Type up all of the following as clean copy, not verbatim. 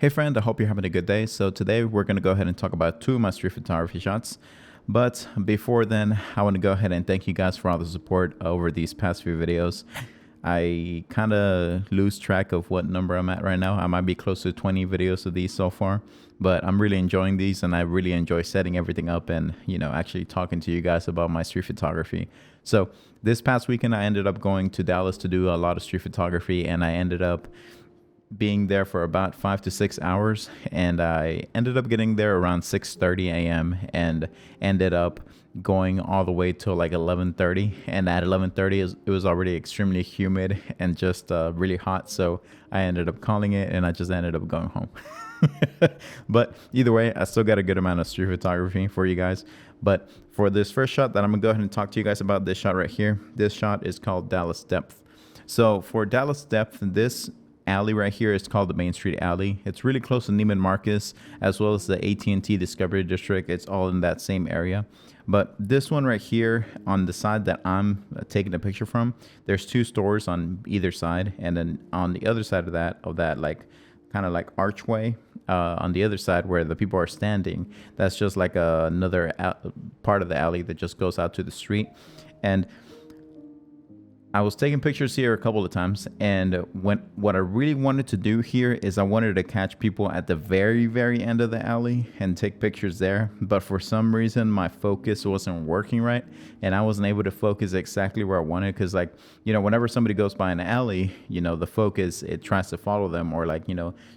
Hey friend, I hope you're having a good day. So today we're going to go ahead and talk about two of my street photography shots. But before then, I want to go ahead and thank you guys for all the support over these past few videos. I kind of lose track of what number I'm at right now. I might be close to 20 videos of these so far, but I'm really enjoying these and I really enjoy setting everything up and, actually talking to you guys about my street photography. So this past weekend, I ended up going to Dallas to do a lot of street photography, and I ended up being there for about 5 to 6 hours, and I ended up getting there around 6:30 a.m. and ended up going all the way till like 11:30. And at 11:30 it was already extremely humid and just really hot, so I ended up calling it and I just ended up going home. But either way, I still got a good amount of street photography for you guys. But for this first shot that I'm gonna go ahead and talk to you guys about, this shot right here, this shot is called Dallas Depth. So for Dallas Depth, this alley right here is called the Main Street Alley. It's really close to Neiman Marcus as well as the AT&T Discovery District. It's all in that same area. But this one right here on the side that I'm taking a picture from, there's two stores on either side, and then on the other side of that like kind of like archway on the other side where the people are standing, that's just like another part of the alley that just goes out to the street. And I was taking pictures here a couple of times, and what I really wanted to do here is I wanted to catch people at the very, very end of the alley and take pictures there. But for some reason, my focus wasn't working right, and I wasn't able to focus exactly where I wanted. Because, like, whenever somebody goes by an alley, the focus, it tries to follow them, or like,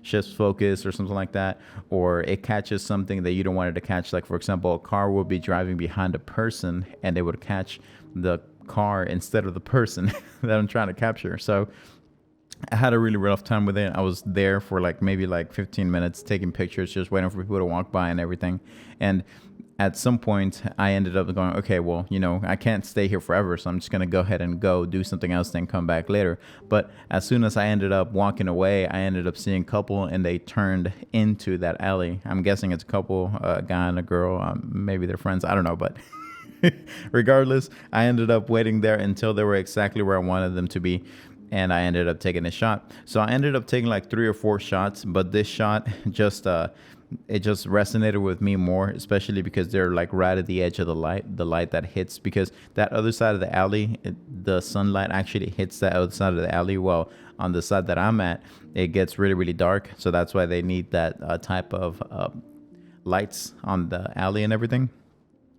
shifts focus or something like that, or it catches something that you don't want it to catch. Like, for example, a car will be driving behind a person, and they would catch the car instead of the person that I'm trying to capture. So I had a really rough time with it. I was there for maybe 15 minutes taking pictures, just waiting for people to walk by and everything. And at some point I ended up going, okay, well, I can't stay here forever, so I'm just going to go ahead and go do something else, then come back later. But as soon as I ended up walking away, I ended up seeing a couple, and they turned into that alley. I'm guessing it's a couple, a guy and a girl. Maybe they're friends. I don't know, but regardless, I ended up waiting there until they were exactly where I wanted them to be, and I ended up taking a shot. So I ended up taking like 3 or 4 shots, but this shot just it just resonated with me more, especially because they're like right at the edge of the light that hits, because that other side of the alley, the sunlight actually hits that other side of the alley. Well, on the side that I'm at, it gets really, really dark, so that's why they need that type of lights on the alley and everything.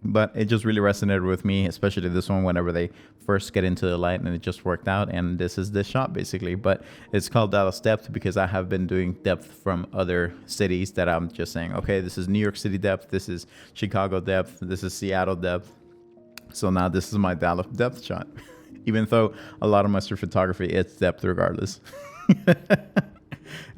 But it just really resonated with me, especially this one, whenever they first get into the light, and it just worked out. And this is this shot basically, but it's called Dallas Depth because I have been doing depth from other cities that I'm just saying, okay, this is New York City depth, this is Chicago depth, this is Seattle depth. So now this is my Dallas Depth shot, even though a lot of my street photography, it's depth regardless.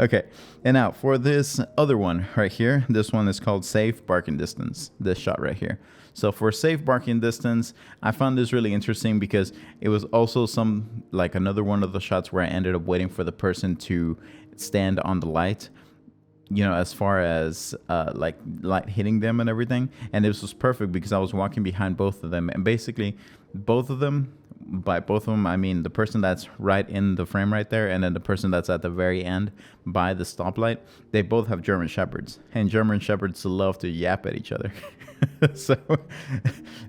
Okay, and now for this other one right here, this one is called Safe Barking Distance, this shot right here. So for Safe Barking Distance, I found this really interesting because it was also another one of the shots where I ended up waiting for the person to stand on the light, as far as light hitting them and everything. And this was perfect because I was walking behind both of them, and basically both of them, by both of them, I mean the person that's right in the frame right there, and then the person that's at the very end by the stoplight, they both have German Shepherds, and German Shepherds love to yap at each other. So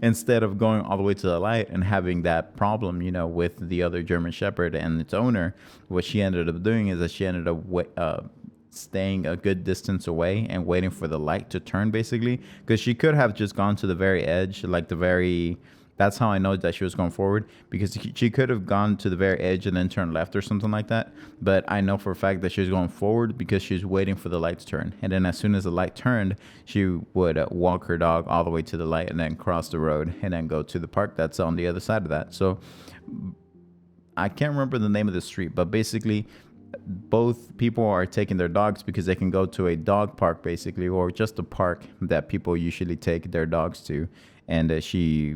instead of going all the way to the light and having that problem, with the other German Shepherd and its owner, what she ended up doing is that she ended up staying a good distance away and waiting for the light to turn, basically, because she could have just gone to the very edge, that's how I know that she was going forward, because she could have gone to the very edge and then turned left or something like that. But I know for a fact that she was going forward because she was waiting for the light to turn. And then as soon as the light turned, she would walk her dog all the way to the light and then cross the road and then go to the park that's on the other side of that. So I can't remember the name of the street, but basically both people are taking their dogs because they can go to a dog park, basically, or just a park that people usually take their dogs to. And she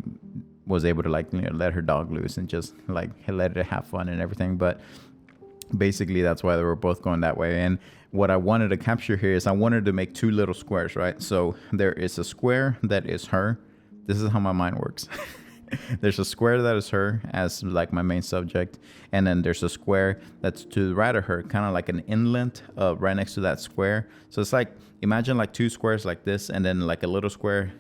was able to let her dog loose and just let it have fun and everything. But basically that's why they were both going that way. And what I wanted to capture here is I wanted to make 2 little squares, right? So there is a square that is her. This is how my mind works. There's a square that is her as like my main subject, and then there's a square that's to the right of her, kind of like an inlet right next to that square. So it's like, imagine like two squares like this, and then like a little square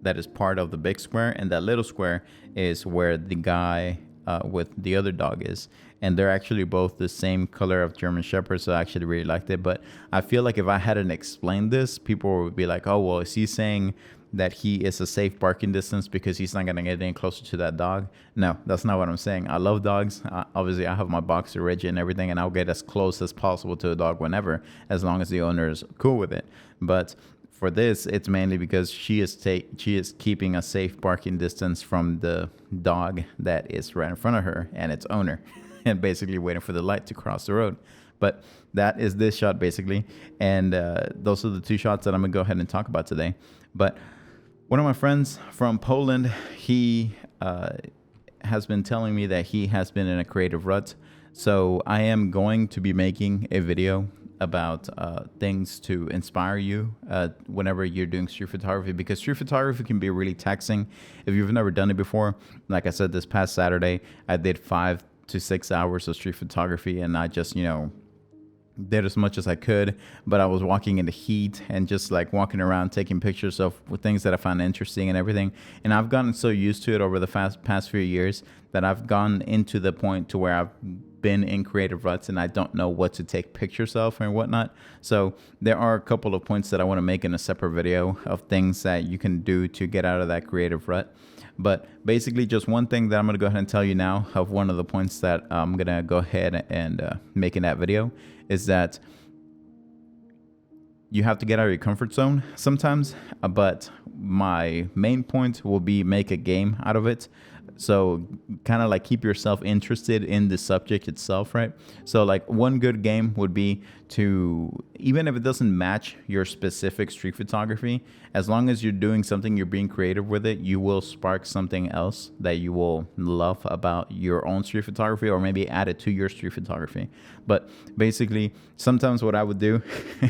that is part of the big square, and that little square is where the guy with the other dog is. And they're actually both the same color of German Shepherd, so I actually really liked it. But I feel like if I hadn't explained this, people would be like, oh, well, is he saying that he is a safe barking distance because he's not going to get any closer to that dog? No, that's not what I'm saying. I love dogs. Obviously, I have my boxer Reggie and everything, and I'll get as close as possible to a dog whenever, as long as the owner is cool with it. But for this, it's mainly because she is keeping a safe barking distance from the dog that is right in front of her and its owner, and basically waiting for the light to cross the road. But that is this shot basically, and those are the two shots that I'm gonna go ahead and talk about today. But one of my friends from Poland, he has been telling me that he has been in a creative rut. So I am going to be making a video about things to inspire you whenever you're doing street photography, because street photography can be really taxing if you've never done it before. Like I said, this past Saturday, I did 5 to 6 hours of street photography, and I just, did as much as I could, but I was walking in the heat and just like walking around taking pictures of things that I found interesting and everything. And I've gotten so used to it over the past few years that I've gone into the point to where I've been in creative ruts and I don't know what to take pictures of and whatnot. So there are a couple of points that I want to make in a separate video of things that you can do to get out of that creative rut. But basically, just one thing that I'm going to go ahead and tell you now of one of the points that I'm going to go ahead and make in that video is that you have to get out of your comfort zone sometimes. But my main point will be make a game out of it. So kind of like keep yourself interested in the subject itself, right? So like one good game would be to, even if it doesn't match your specific street photography, as long as you're doing something, you're being creative with it, you will spark something else that you will love about your own street photography, or maybe add it to your street photography. But basically, sometimes what I would do,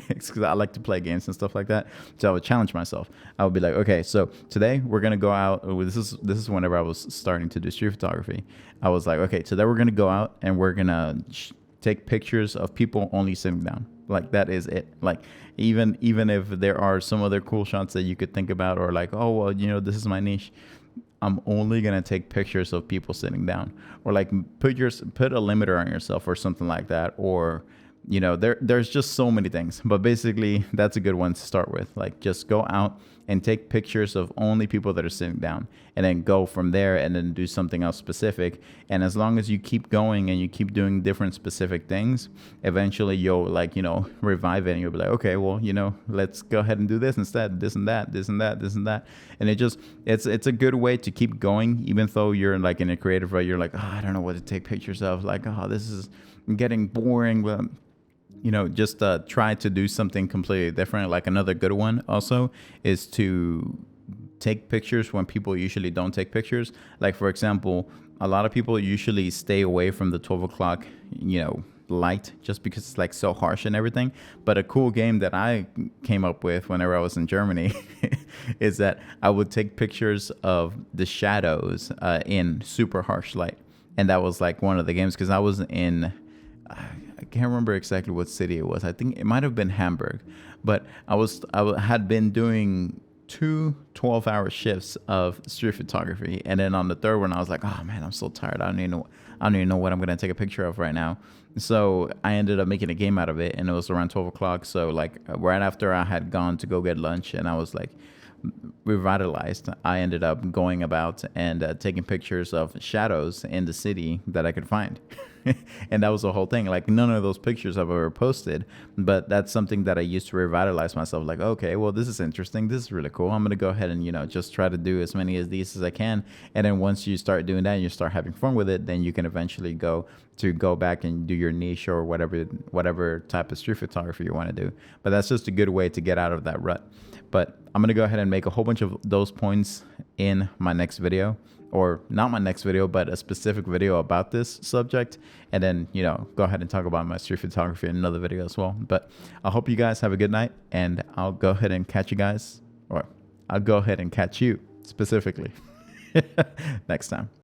because I like to play games and stuff like that, so I would challenge myself. I would be like, okay, so today we're gonna go out. This is whenever I was starting to do street photography. I was like, okay, today we're gonna go out and we're gonna take pictures of people only sitting down. Like that is it. Like even if there are some other cool shots that you could think about, or like, oh well, this is my niche, I'm only gonna take pictures of people sitting down, or like put a limiter on yourself or something like that, or there's just so many things. But basically, that's a good one to start with. Like just go out and take pictures of only people that are sitting down, and then go from there and then do something else specific. And as long as you keep going and you keep doing different specific things, eventually you'll revive it, and you'll be like, okay, well, let's go ahead and do this instead, this and that, this and that, this and that. And it's a good way to keep going, even though you're like in a creative rut. You're like, oh, I don't know what to take pictures of. Like, oh, this is getting boring. But just try to do something completely different. Like another good one also is to take pictures when people usually don't take pictures. Like, for example, a lot of people usually stay away from the 12 o'clock, light, just because it's like so harsh and everything. But a cool game that I came up with whenever I was in Germany is that I would take pictures of the shadows in super harsh light. And that was like one of the games, because I was in... I can't remember exactly what city it was. I think it might have been Hamburg, but I had been doing 2 12-hour shifts of street photography, and then on the third one, I was like, oh man, I'm so tired. I don't even know what I'm gonna take a picture of right now. So I ended up making a game out of it, and it was around 12 o'clock. So like right after I had gone to go get lunch, and I was like revitalized, I ended up going about and taking pictures of shadows in the city that I could find. And that was the whole thing. Like none of those pictures I've ever posted, but that's something that I used to revitalize myself. Like, okay, well, this is interesting. This is really cool. I'm going to go ahead and, just try to do as many of these as I can. And then once you start doing that and you start having fun with it, then you can eventually go back and do your niche or whatever type of street photography you want to do. But that's just a good way to get out of that rut. But I'm going to go ahead and make a whole bunch of those points in my next video. Or not my next video, but a specific video about this subject. And then, go ahead and talk about my street photography in another video as well. But I hope you guys have a good night, and I'll go ahead and catch you guys, or I'll go ahead and catch you specifically next time.